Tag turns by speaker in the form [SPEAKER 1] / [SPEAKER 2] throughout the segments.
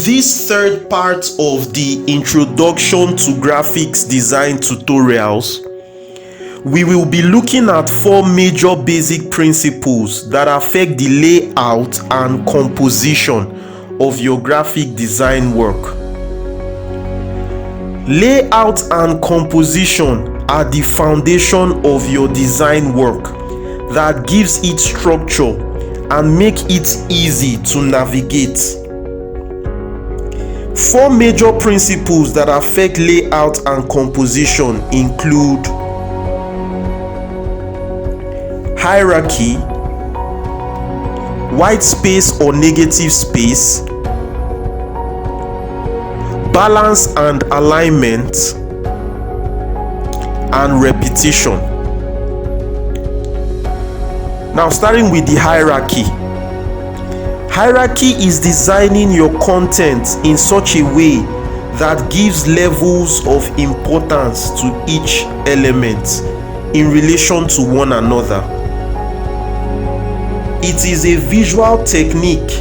[SPEAKER 1] this third part of the Introduction to Graphics Design tutorials, we will be looking at 4 major basic principles that affect the layout and composition of your graphic design work. Layout and composition are the foundation of your design work that gives it structure and make it easy to navigate. 4 major principles that affect layout and composition include hierarchy, white space or negative space, balance and alignment, and repetition. Now, starting with the hierarchy. Hierarchy is designing your content in such a way that gives levels of importance to each element in relation to one another. It is a visual technique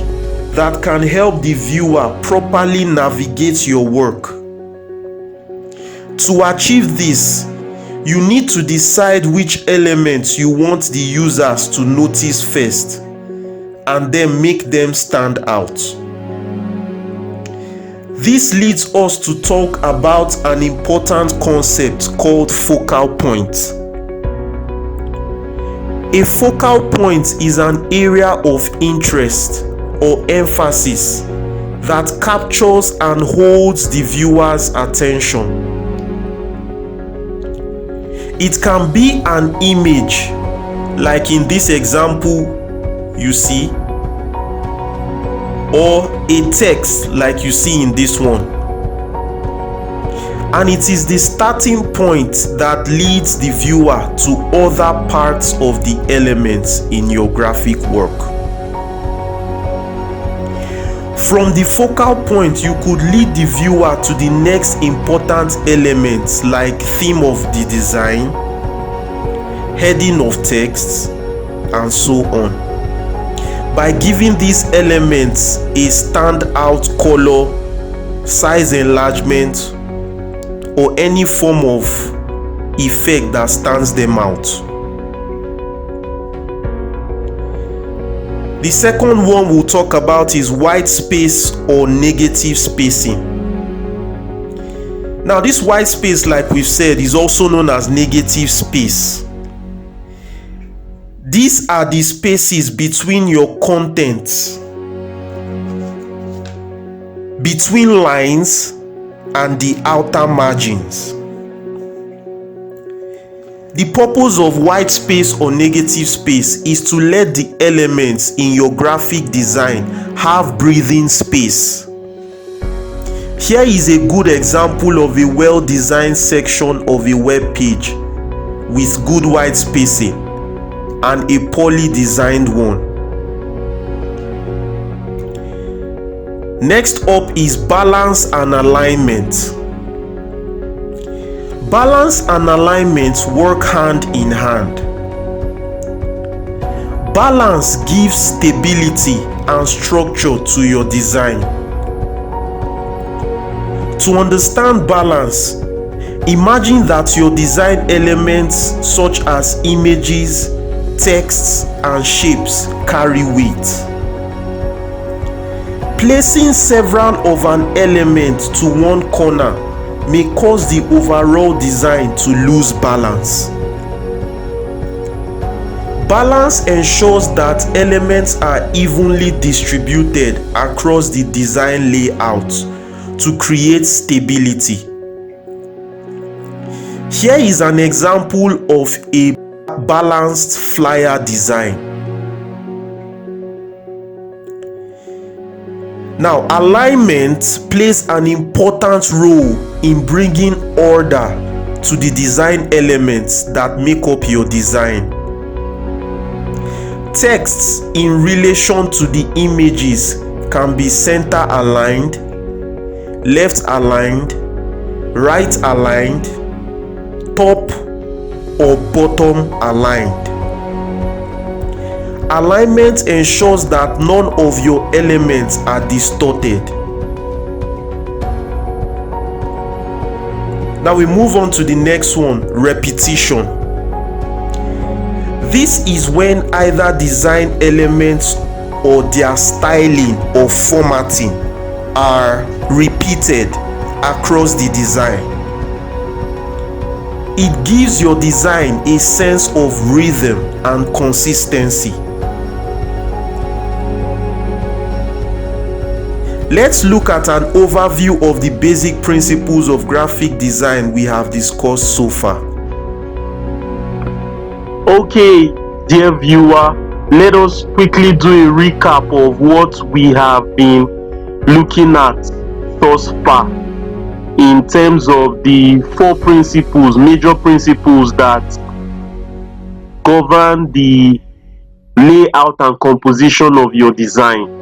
[SPEAKER 1] that can help the viewer properly navigate your work. To achieve this, you need to decide which elements you want the users to notice first, and then make them stand out. This leads us to talk about an important concept called focal point. A focal point is an area of interest or emphasis that captures and holds the viewer's attention. It can be an image, like in this example you see, or a text like you see in this one. And it is the starting point that leads the viewer to other parts of the elements in your graphic work. From the focal point, you could lead the viewer to the next important elements like theme of the design, heading of text, and so on, by giving these elements a standout color, size enlargement, or any form of effect that stands them out. The second one we'll talk about is white space or negative spacing. Now, this white space, like we've said, is also known as negative space. These are the spaces between your content, between lines and the outer margins. The purpose of white space or negative space is to let the elements in your graphic design have breathing space. Here is a good example of a well-designed section of a web page with good white spacing and a poorly designed one. Next up is balance and alignment. Balance and alignment work hand in hand. Balance gives stability and structure to your design. To understand balance, imagine that your design elements such as images, texts, and shapes carry weight. Placing several of an element to one corner may cause the overall design to lose balance. Balance ensures that elements are evenly distributed across the design layout to create stability. Here is an example of a balanced flyer design. Now, alignment plays an important role in bringing order to the design elements that make up your design. Texts in relation to the images can be center aligned, left aligned, right aligned, top or bottom aligned. Alignment ensures that none of your elements are distorted. Now we move on to the next one, repetition. This is when either design elements or their styling or formatting are repeated across the design. It gives your design a sense of rhythm and consistency. Let's look at an overview of the basic principles of graphic design we have discussed so far.
[SPEAKER 2] Okay, dear viewer, let us quickly do a recap of what we have been looking at thus far in terms of the four principles, major principles that govern the layout and composition of your design.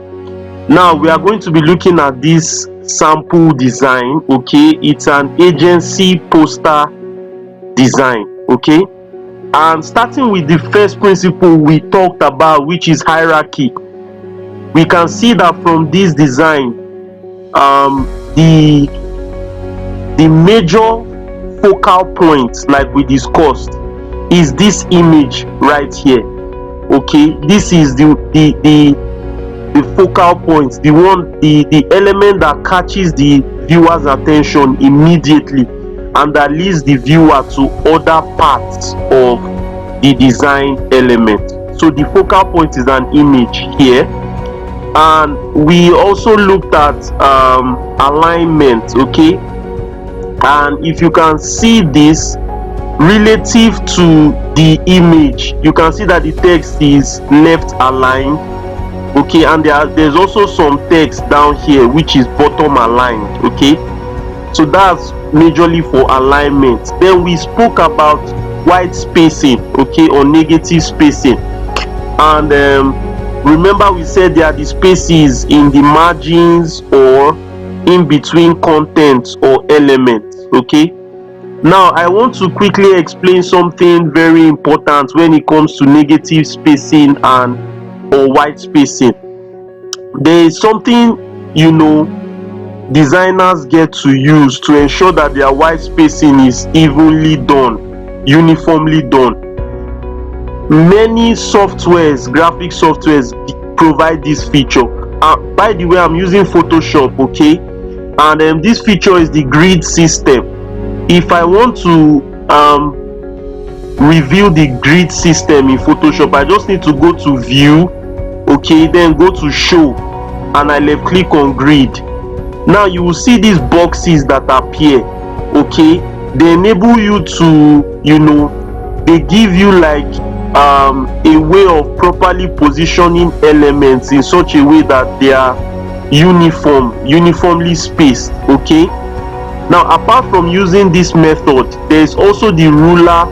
[SPEAKER 2] Now we are going to be looking at this sample design. Okay, it's an agency poster design. Okay, and starting with the first principle we talked about, which is hierarchy, we can see that from this design the major focal point, like we discussed, is this image right here. Okay, this is the focal point, the element that catches the viewer's attention immediately and that leads the viewer to other parts of the design element. So the focal point is an image here. And we also looked at alignment. Okay, and if you can see this relative to the image, you can see that the text is left aligned. Okay, and there's also some text down here which is bottom aligned. Okay, so that's majorly for alignment. Then we spoke about white spacing, okay, or negative spacing. And remember we said there are the spaces in the margins or in between contents or elements. Okay, now I want to quickly explain something very important when it comes to negative spacing and or white spacing. There is something, designers get to use to ensure that their white spacing is evenly done, uniformly done. Many softwares, graphic softwares, provide this feature. By the way, I'm using Photoshop. Okay, and this feature is the grid system. If I want to review the grid system in Photoshop, I just need to go to view, okay, then go to show, and I left click on grid. Now you will see these boxes that appear. Okay, they enable you to, they give you like a way of properly positioning elements in such a way that they are uniformly spaced. Okay, now apart from using this method, there is also the ruler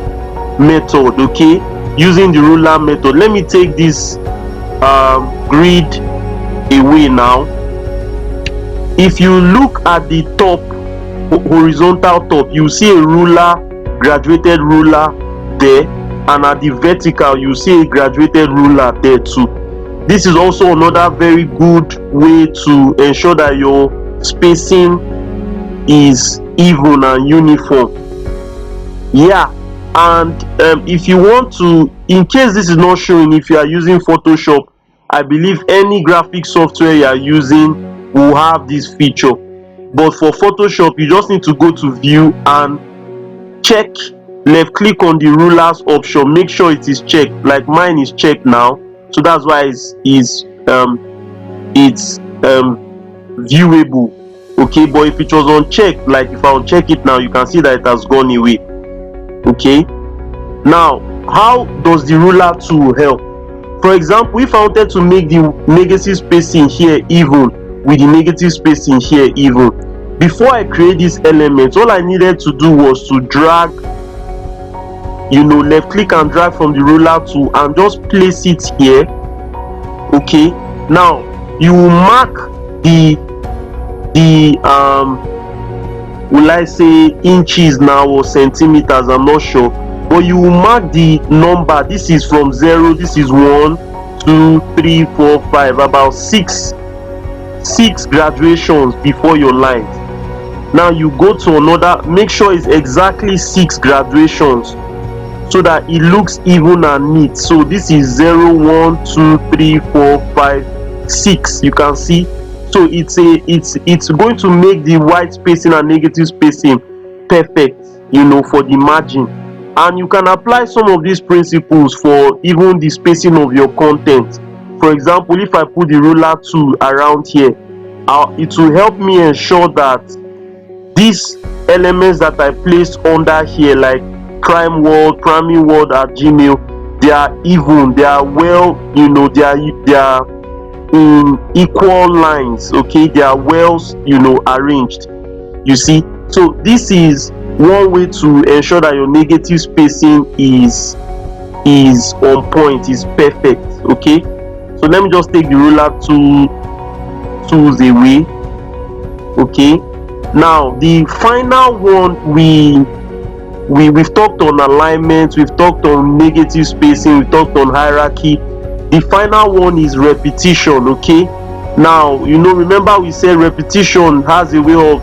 [SPEAKER 2] method. Okay, using the ruler method, let me take this grid away now. If you look at the top, horizontal top, you see a ruler, graduated ruler there, and at the vertical you see a graduated ruler there too. This is also another very good way to ensure that your spacing is even and uniform. Yeah, and if you want to, in case this is not showing, if you are using Photoshop, I believe any graphic software you are using will have this feature. But for Photoshop, you just need to go to view and check, left click on the rulers option, make sure it is checked. Like mine is checked now, so that's why it's viewable. Okay, but if it was unchecked, like if I uncheck it now, you can see that it has gone away. Okay, now how does the ruler tool help? For example, if I wanted to make the negative spacing here even with the negative spacing here even, before I create this element, all I needed to do was to drag, left click and drag from the ruler tool and just place it here. Okay, now you will mark the will I say inches now or centimeters, I'm not sure, but you will mark the number. This is from 0, this is 1, 2, 3, 4, 5, about six graduations before your lines. Now you go to another, make sure it's exactly 6 graduations so that it looks even and neat. So this is 0, 1, 2, 3, 4, 5, 6. You can see. So it's going to make the white spacing and negative spacing perfect, for the margin. And you can apply some of these principles for even the spacing of your content. For example, if I put the ruler tool around here, it will help me ensure that these elements that I placed under here, like prime word, primary word at Gmail, they are even, they are well, they are in equal lines. Okay, they are well, arranged. You see, so this is one way to ensure that your negative spacing is on point, is perfect. Okay, so let me just take the ruler tools away. Okay, now the final one, we've talked on alignment, we've talked on negative spacing, we've talked on hierarchy. The final one is repetition. Okay, now remember we said repetition has a way of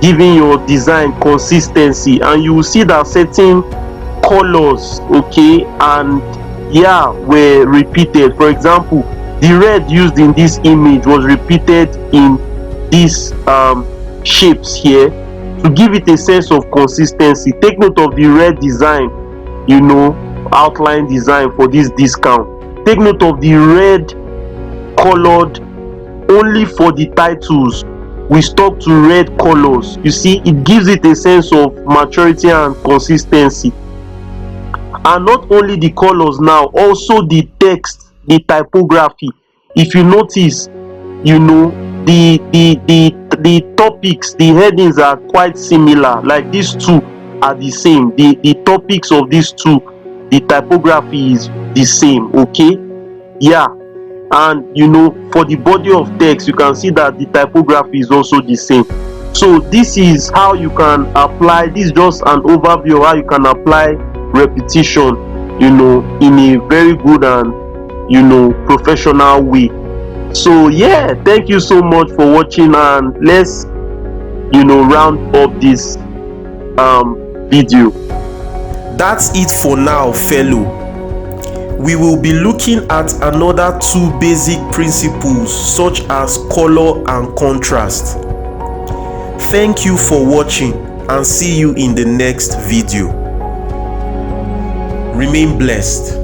[SPEAKER 2] giving your design consistency, and you will see that certain colors, okay, and were repeated. For example, the red used in this image was repeated in these shapes here to give it a sense of consistency. Take note of the red design, outline design for this discount. Take note of the red colored only for the titles. We stuck to red colors. You see, it gives it a sense of maturity and consistency. And not only the colors, now also the text, the typography. If you notice, the topics, the headings are quite similar. Like these two are the same. The topics of these two, the typography is the same. Okay, and for the body of text, you can see that the typography is also the same. So this is how you can apply. This is just an overview of how you can apply repetition, in a very good and professional way. So thank you so much for watching, and let's round up this video.
[SPEAKER 1] That's it for now, fellow. We will be looking at another 2 basic principles such as color and contrast. Thank you for watching, and see you in the next video. Remain blessed.